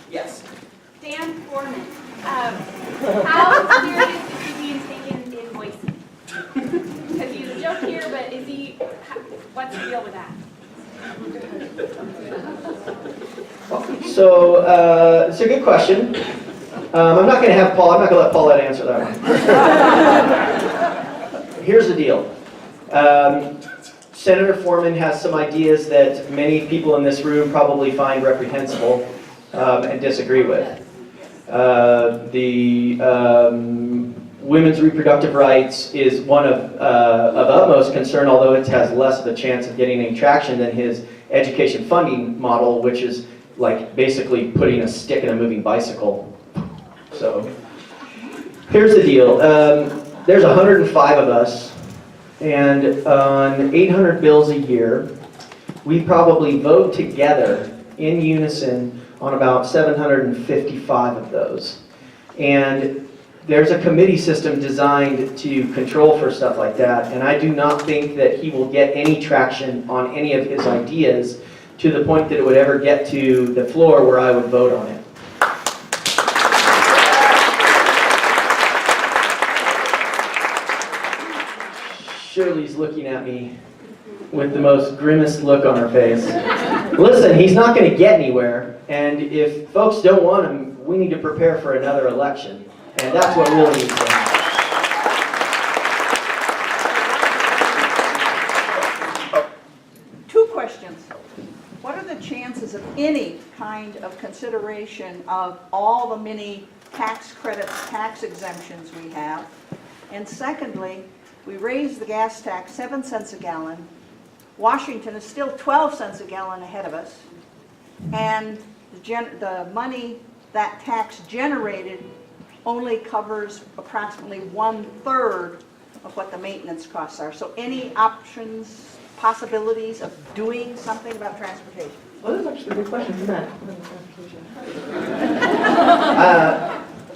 Yes. Dan Foreman, how serious is he being taken in Boise? Because he's a joke here, but is he, what's the deal with that? So, it's a good question. I'm not going to let Paulette answer that one. Here's the deal. Senator Foreman has some ideas that many people in this room probably find reprehensible and disagree with. Women's reproductive rights is one of utmost concern, although it has less of a chance of getting any traction than his education funding model, which is like basically putting a stick in a moving bicycle. So here's the deal. There's 105 of us, and on 800 bills a year, we probably vote together in unison on about 755 of those. And there's a committee system designed to control for stuff like that, and I do not think that he will get any traction on any of his ideas to the point that it would ever get to the floor where I would vote on it. Shirley's looking at me with the most grimmest look on her face. Listen, he's not going to get anywhere, and if folks don't want him, we need to prepare for another election, and that's what really needs to happen. Two questions. What are the chances of any kind of consideration of all the many tax credits, tax exemptions we have? And secondly, we raised the gas tax 7 cents a gallon. Washington is still 12 cents a gallon ahead of us. And the money that tax generated only covers approximately 1/3 of what the maintenance costs are. So any options, possibilities of doing something about transportation? Well, that's actually a good question for that.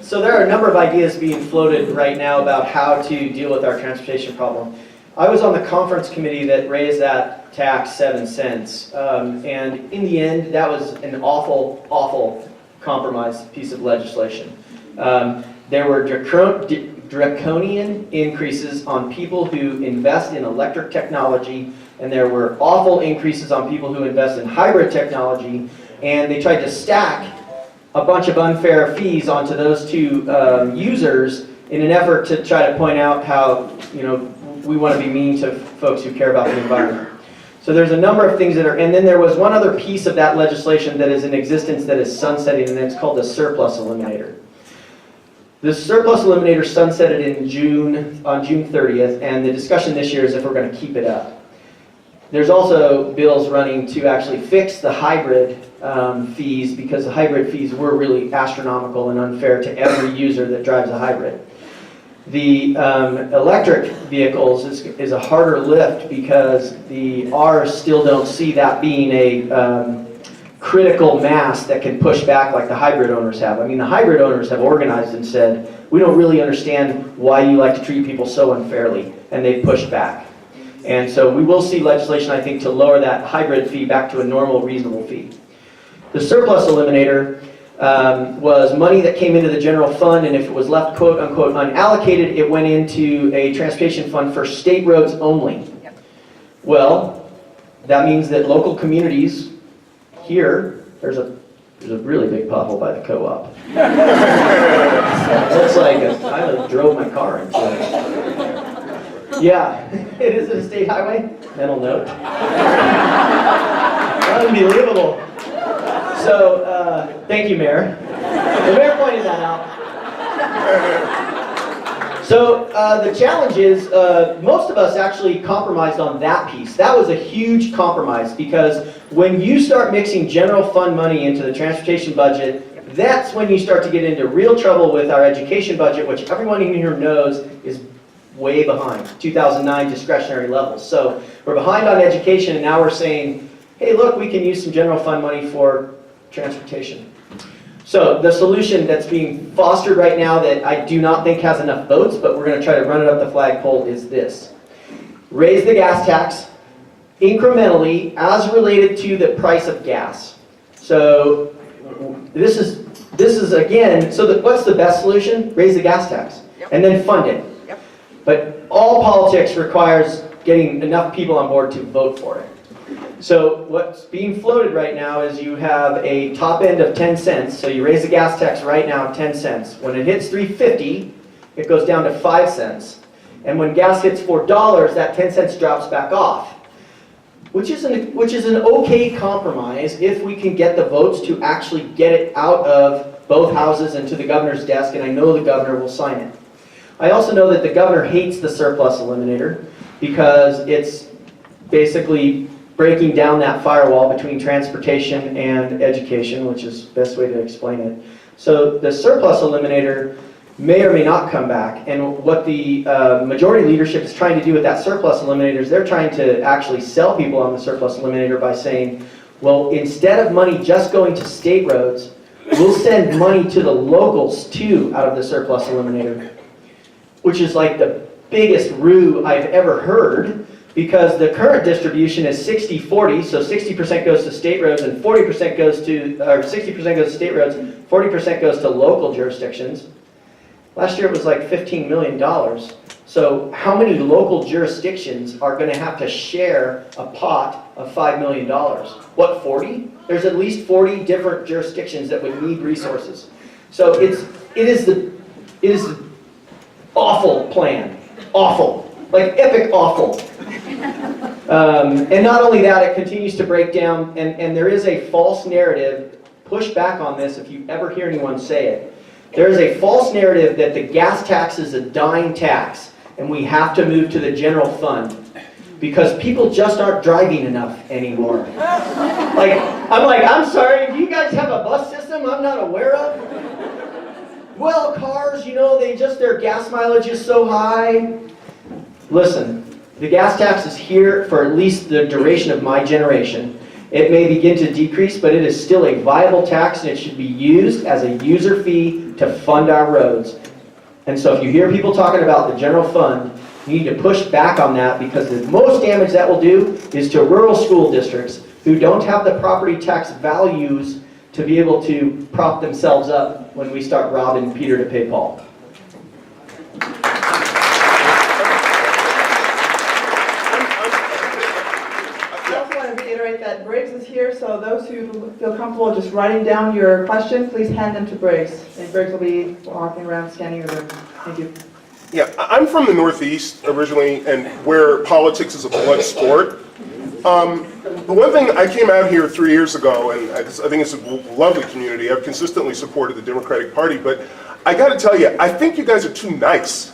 So there are a number of ideas being floated right now about how to deal with our transportation problem. I was on the conference committee that raised that tax 7 cents, and in the end, that was an awful, awful compromise piece of legislation. There were draconian increases on people who invest in electric technology, and there were awful increases on people who invest in hybrid technology, and they tried to stack a bunch of unfair fees onto those two users in an effort to try to point out how, we want to be mean to folks who care about the environment. So there's a number of things that are, and then there was one other piece of that legislation that is in existence that is sunsetting, and it's called the surplus eliminator. The surplus eliminator sunsetted on June 30th, and the discussion this year is if we're going to keep it up. There's also bills running to actually fix the hybrid fees, because the hybrid fees were really astronomical and unfair to every user that drives a hybrid. The electric vehicles is a harder lift because the R's still don't see that being a critical mass that can push back like the hybrid owners have. I mean, the hybrid owners have organized and said, we don't really understand why you like to treat people so unfairly, and they've pushed back. And so we will see legislation, I think, to lower that hybrid fee back to a normal, reasonable fee. The surplus eliminator was money that came into the general fund, and if it was left quote unquote unallocated, it went into a transportation fund for state roads only. Yep. Well, that means that local communities here, there's a really big pothole by the co-op. Looks like I drove my car into it. Yeah, it is a state highway. Mental note. Unbelievable. So, thank you, Mayor. The Mayor pointed that out. So, the challenge is, most of us actually compromised on that piece. That was a huge compromise, because when you start mixing general fund money into the transportation budget, that's when you start to get into real trouble with our education budget, which everyone in here knows is way behind, 2009 discretionary levels. So, we're behind on education, and now we're saying, hey, look, we can use some general fund money for transportation. So the solution that's being fostered right now that I do not think has enough votes, but we're going to try to run it up the flagpole, is this. Raise the gas tax incrementally as related to the price of gas. So this is is, again, so what's the best solution? Raise the gas tax, Yep. and then fund it. Yep. But all politics requires getting enough people on board to vote for it. So what's being floated right now is you have a top end of 10 cents, so you raise the gas tax right now 10 cents. When it hits $3.50, it goes down to 5 cents. And when gas hits $4, that 10 cents drops back off. Which is an okay compromise if we can get the votes to actually get it out of both houses and to the governor's desk, and I know the governor will sign it. I also know that the governor hates the surplus eliminator because it's basically breaking down that firewall between transportation and education, which is the best way to explain it. So the surplus eliminator may or may not come back. And what the majority leadership is trying to do with that surplus eliminator is they're trying to actually sell people on the surplus eliminator by saying, well, instead of money just going to state roads, we'll send money to the locals too out of the surplus eliminator, which is like the biggest ruse I've ever heard, because the current distribution is 60-40, so 60% goes to state roads and 40% goes to, or 60% goes to state roads, 40% goes to local jurisdictions. Last year it was like $15 million. So how many local jurisdictions are going to have to share a pot of $5 million? What, 40? There's at least 40 different jurisdictions that would need resources. So it is the awful plan. Awful. Like epic awful. And not only that, it continues to break down, and there is a false narrative. Push back on this if you ever hear anyone say it. There is a false narrative that the gas tax is a dying tax and we have to move to the general fund because people just aren't driving enough anymore. I'm sorry, do you guys have a bus system I'm not aware of? Well, cars, their gas mileage is so high. Listen, the gas tax is here for at least the duration of my generation. It may begin to decrease, but it is still a viable tax and it should be used as a user fee to fund our roads. And so if you hear people talking about the general fund, you need to push back on that because the most damage that will do is to rural school districts who don't have the property tax values to be able to prop themselves up when we start robbing Peter to pay Paul. That Briggs is here, so those who feel comfortable just writing down your question, please hand them to Briggs. And Briggs will be walking around scanning the room. Thank you. Yeah, I'm from the Northeast originally, and where politics is a blood sport. The one thing, I came out here 3 years ago, and I think it's a lovely community. I've consistently supported the Democratic Party, but I got to tell you, I think you guys are too nice.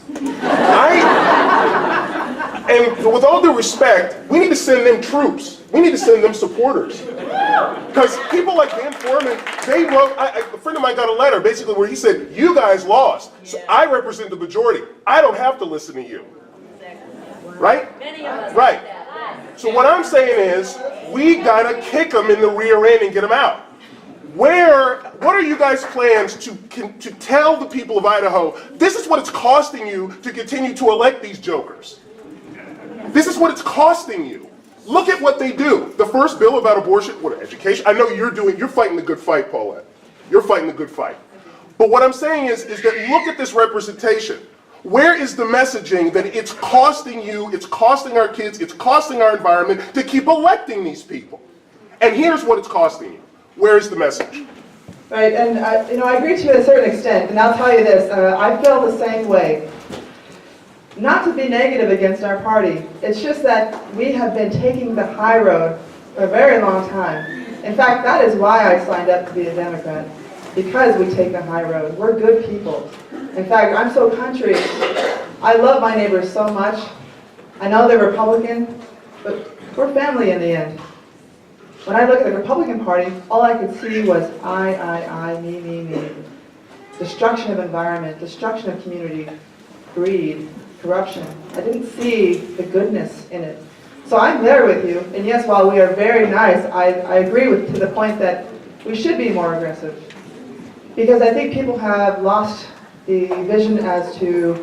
And with all due respect, we need to send them troops. We need to send them supporters. Because people like Dan Foreman, they wrote, a friend of mine got a letter basically where he said, you guys lost. So I represent the majority. I don't have to listen to you. Right? Many of us right. like that. So what I'm saying is, we gotta kick them in the rear end and get them out. What are you guys' plans to tell the people of Idaho, this is what it's costing you to continue to elect these jokers? This is what it's costing you. Look at what they do. The first bill about abortion, education, I know you're fighting the good fight, Paulette. You're fighting the good fight. But what I'm saying is that look at this representation. Where is the messaging that it's costing you, it's costing our kids, it's costing our environment to keep electing these people? And here's what it's costing you. Where is the message? Right, and I agree to you to a certain extent, and I'll tell you this, I feel the same way. Not to be negative against our party, it's just that we have been taking the high road for a very long time. In fact, that is why I signed up to be a Democrat, because we take the high road. We're good people. In fact, I'm so country. I love my neighbors so much. I know they're Republican, but we're family in the end. When I look at the Republican Party, all I could see was I, me. Destruction of environment, destruction of community, greed, corruption. I didn't see the goodness in it. So I'm there with you, and yes, while we are very nice, I agree to the point that we should be more aggressive. Because I think people have lost the vision as to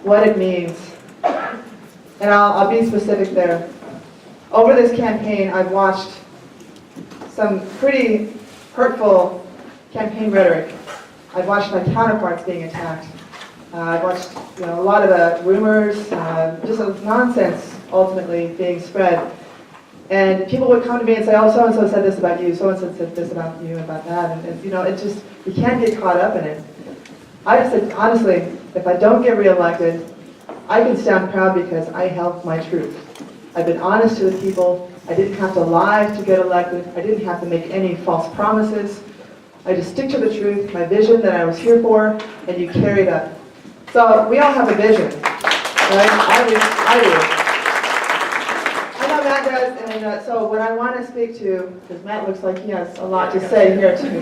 what it means. And I'll be specific there. Over this campaign, I've watched some pretty hurtful campaign rhetoric. I've watched my counterparts being attacked. I've watched a lot of rumors, just nonsense ultimately being spread. And people would come to me and say, oh, so-and-so said this about you, so-and-so said this about you, about that. And it just, you can't get caught up in it. I just said, honestly, if I don't get reelected, I can stand proud because I held my truth. I've been honest to the people. I didn't have to lie to get elected. I didn't have to make any false promises. I just stick to the truth, my vision that I was here for, and you carry it up. So we all have a vision, right? I do. I know Matt does, and so what I want to speak to, because Matt looks like he has a lot to say here too.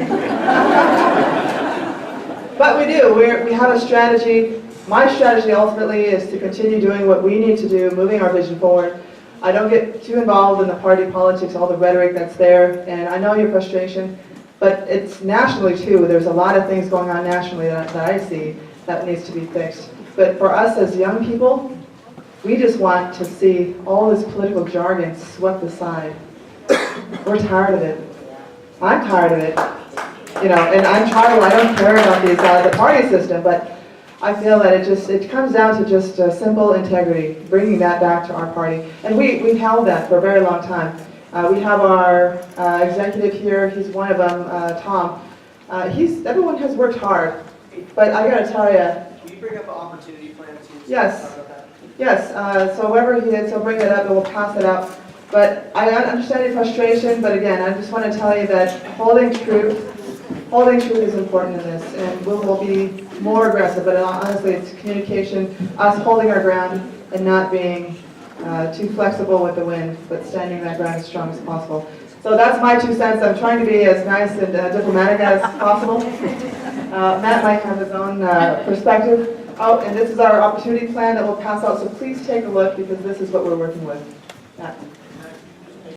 But we do. We have a strategy. My strategy ultimately is to continue doing what we need to do, moving our vision forward. I don't get too involved in the party politics, all the rhetoric that's there, and I know your frustration, but it's nationally too. There's a lot of things going on nationally that I see that needs to be fixed. But for us as young people, we just want to see all this political jargon swept aside. We're tired of it. I'm tired of it. And I'm tired. I don't care about the party system, but I feel that it comes down to just simple integrity, bringing that back to our party. And we've held that for a very long time. We have our executive here. He's one of them, Tom. Everyone has worked hard, but I got to tell you. Can you bring up an opportunity plan too? Yes. Talk about that? Yes. So wherever he is, he'll bring it up and we'll pass it out. But I understand your frustration. But again, I just want to tell you that holding truth is important in this, and we'll be more aggressive. But honestly, it's communication, us holding our ground and not being too flexible with the wind, but standing that ground as strong as possible. So that's my 2 cents. I'm trying to be as nice and diplomatic as possible. Matt might have his own perspective. Oh, and this is our opportunity plan that we'll pass out, so please take a look because this is what we're working with. Matt.